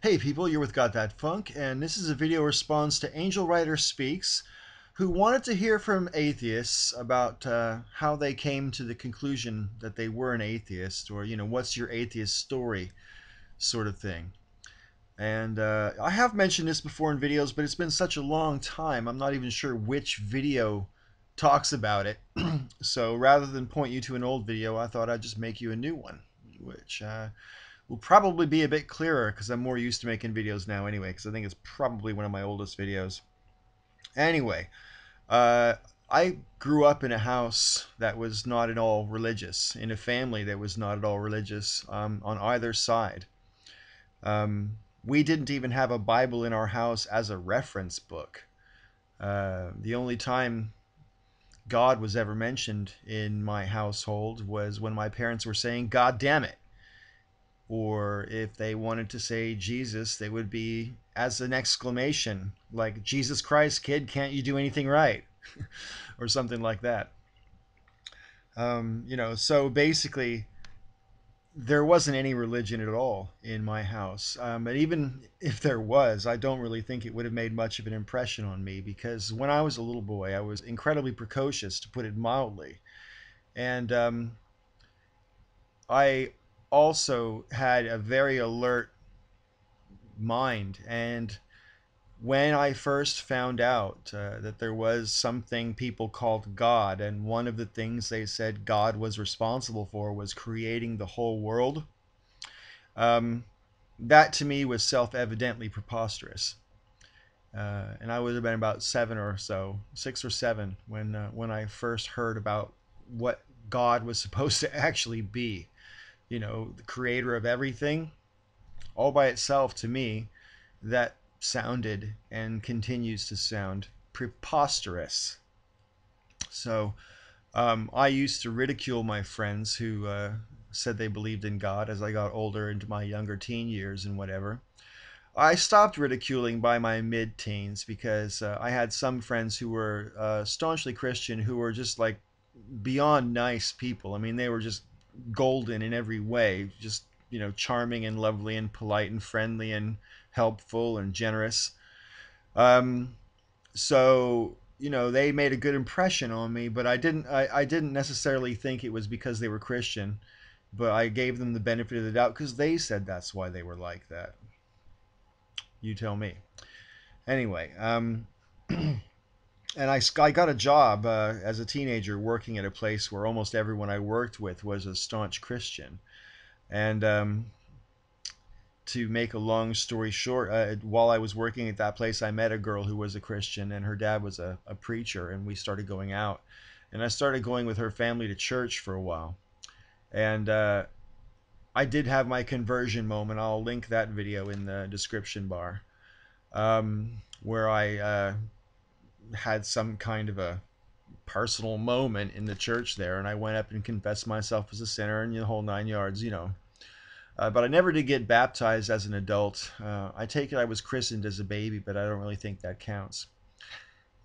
Hey people, you're with Gothatfunk, and this is a video response to Angel Writer Speaks, who wanted to hear from atheists about how they came to the conclusion that they were an atheist, or, what's your atheist story sort of thing. And I have mentioned this before in videos, but it's been such a long time, I'm not even sure which video talks about it. So rather than point you to an old video, I thought I'd just make you a new one, which will probably be a bit clearer because I'm more used to making videos now anyway, because I think it's probably one of my oldest videos. Anyway, uh, I grew up in a house that was not at all religious, in a family that was not at all religious on either side. We didn't even have a Bible in our house as a reference book. The only time God was ever mentioned in my household was when my parents were saying, "God damn it." Or if they wanted to say Jesus, they would be as an exclamation, like, "Jesus Christ, kid, can't you do anything right?" Or something like that. So basically, there wasn't any religion at all in my house. And even if there was, I don't really think it would have made much of an impression on me, because when I was a little boy, I was incredibly precocious, to put it mildly. And I also had a very alert mind. And when I first found out that there was something people called God, and one of the things they said God was responsible for was creating the whole world, um, that to me was self-evidently preposterous. And I would have been about 6 or 7, when I first heard about what God was supposed to actually be. The creator of everything, all by itself. To me, that sounded and continues to sound preposterous. So I used to ridicule my friends who said they believed in God as I got older, into my younger teen years and whatever. I stopped ridiculing by my mid-teens because I had some friends who were staunchly Christian, who were just like beyond nice people. I mean, they were just golden in every way, just, charming and lovely and polite and friendly and helpful and generous. Um, so they made a good impression on me, but I didn't necessarily think it was because they were Christian, but I gave them the benefit of the doubt because they said that's why they were like that. You tell me. Anyway, and I got a job as a teenager working at a place where almost everyone I worked with was a staunch Christian. And to make a long story short, while I was working at that place, I met a girl who was a Christian, and her dad was a preacher, and we started going out. And I started going with her family to church for a while. And I did have my conversion moment. I'll link that video in the description bar, where I had some kind of a personal moment in the church there, and I went up and confessed myself as a sinner and the whole 9 yards. But I never did get baptized as an adult. I take it I was christened as a baby, but I don't really think that counts.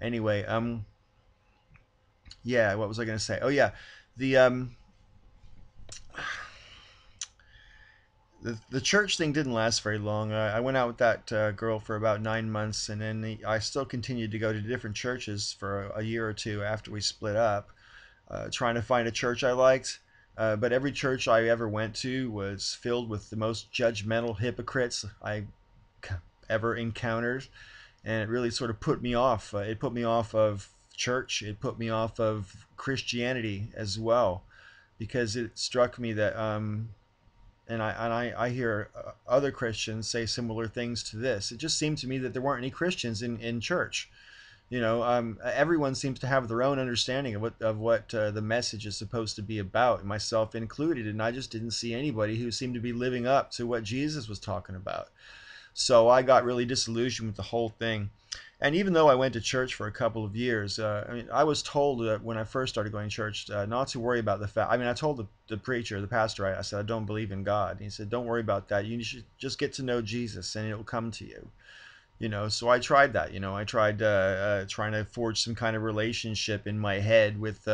Anyway, yeah, what was I going to say? Oh yeah, the the church thing didn't last very long. I went out with that girl for about 9 months, and then I still continued to go to different churches for a year or two after we split up, trying to find a church I liked. But every church I ever went to was filled with the most judgmental hypocrites I ever encountered, and it really sort of put me off. It put me off of church. It put me off of Christianity as well, because it struck me that I hear other Christians say similar things to this. It just seemed to me that there weren't any Christians in church. Everyone seems to have their own understanding of what the message is supposed to be about, myself included, and I just didn't see anybody who seemed to be living up to what Jesus was talking about. So I got really disillusioned with the whole thing. And even though I went to church for a couple of years, I was told when I first started going to church not to worry about the fact. I told the preacher, the pastor, I said, I don't believe in God. And he said, don't worry about that. You should just get to know Jesus, and it'll come to you. So I tried that. I tried trying to forge some kind of relationship in my head with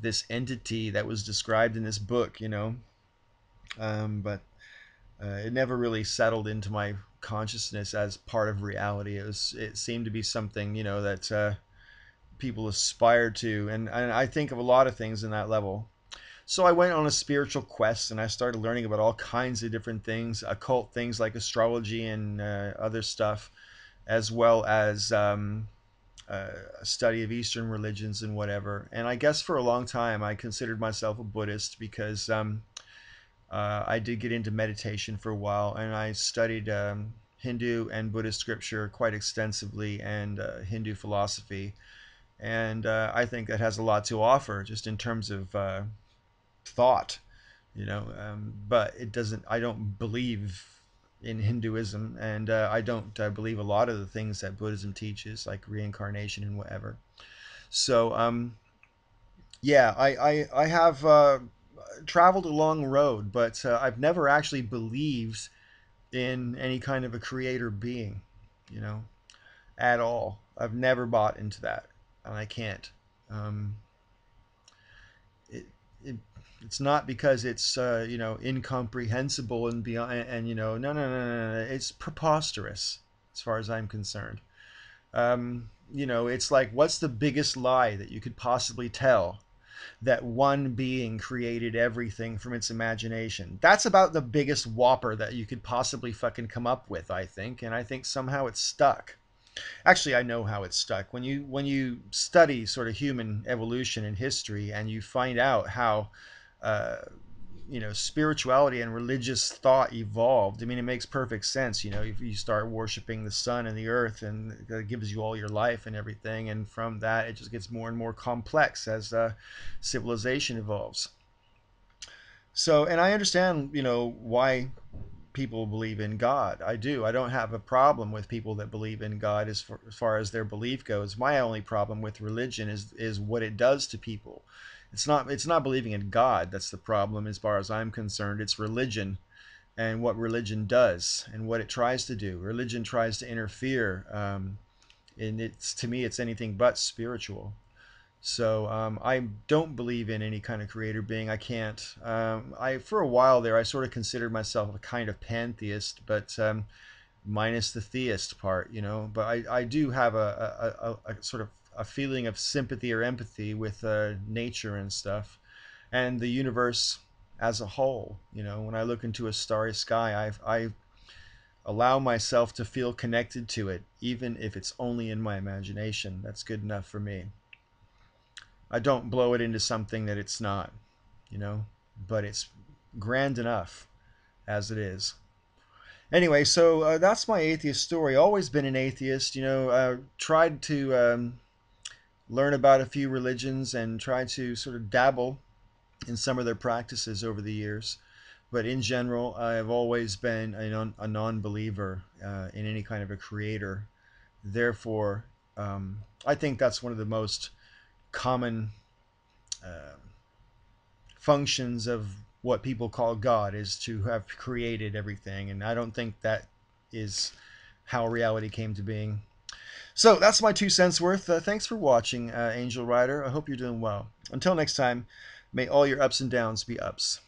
this entity that was described in this book. But it never really settled into my consciousness as part of reality. It seemed to be something, that people aspire to, and I think of a lot of things in that level. So I went on a spiritual quest and I started learning about all kinds of different things, occult things like astrology and other stuff, as well as a study of Eastern religions and whatever. And I guess for a long time I considered myself a Buddhist because I did get into meditation for a while, and I studied Hindu and Buddhist scripture quite extensively, and Hindu philosophy. And I think that has a lot to offer just in terms of thought, but it doesn't, I don't believe in Hinduism, and I don't believe a lot of the things that Buddhism teaches, like reincarnation and whatever. So, yeah, I have traveled a long road, but I've never actually believed in any kind of a creator being, you know, at all. I've never bought into that, and I can't. Um, it, it it's not because it's incomprehensible and beyond, and no, it's preposterous as far as I'm concerned. It's like, what's the biggest lie that you could possibly tell? That one being created everything from its imagination. That's about the biggest whopper that you could possibly fucking come up with, I think, and I think somehow it's stuck. Actually, I know how it's stuck. When you study sort of human evolution and history, and you find out how uh, spirituality and religious thought evolved. I mean, it makes perfect sense. If you start worshiping the sun and the earth, and it gives you all your life and everything, and from that, it just gets more and more complex as civilization evolves. So, and I understand, why people believe in God. I do. I don't have a problem with people that believe in God as far as their belief goes. My only problem with religion is what it does to people. It's not believing in God that's the problem as far as I'm concerned. It's religion and what religion does and what it tries to do. Religion tries to interfere, and to me it's anything but spiritual. So I don't believe in any kind of creator being. I can't. I For a while there, I sort of considered myself a kind of pantheist, but minus the theist part, But I do have a sort of a feeling of sympathy or empathy with nature and stuff, and the universe as a whole. When I look into a starry sky, I allow myself to feel connected to it, even if it's only in my imagination. That's good enough for me. I don't blow it into something that it's not, you know, but it's grand enough as it is. Anyway, so that's my atheist story. Always been an atheist, tried to learn about a few religions and tried to sort of dabble in some of their practices over the years. But in general, I've always been a non-believer in any kind of a creator. Therefore, I think that's one of the most common uh, functions of what people call God, is to have created everything. And I don't think that is how reality came to being. So that's my 2 cents worth. Thanks for watching, Angel Rider. I hope you're doing well. Until next time, may all your ups and downs be ups.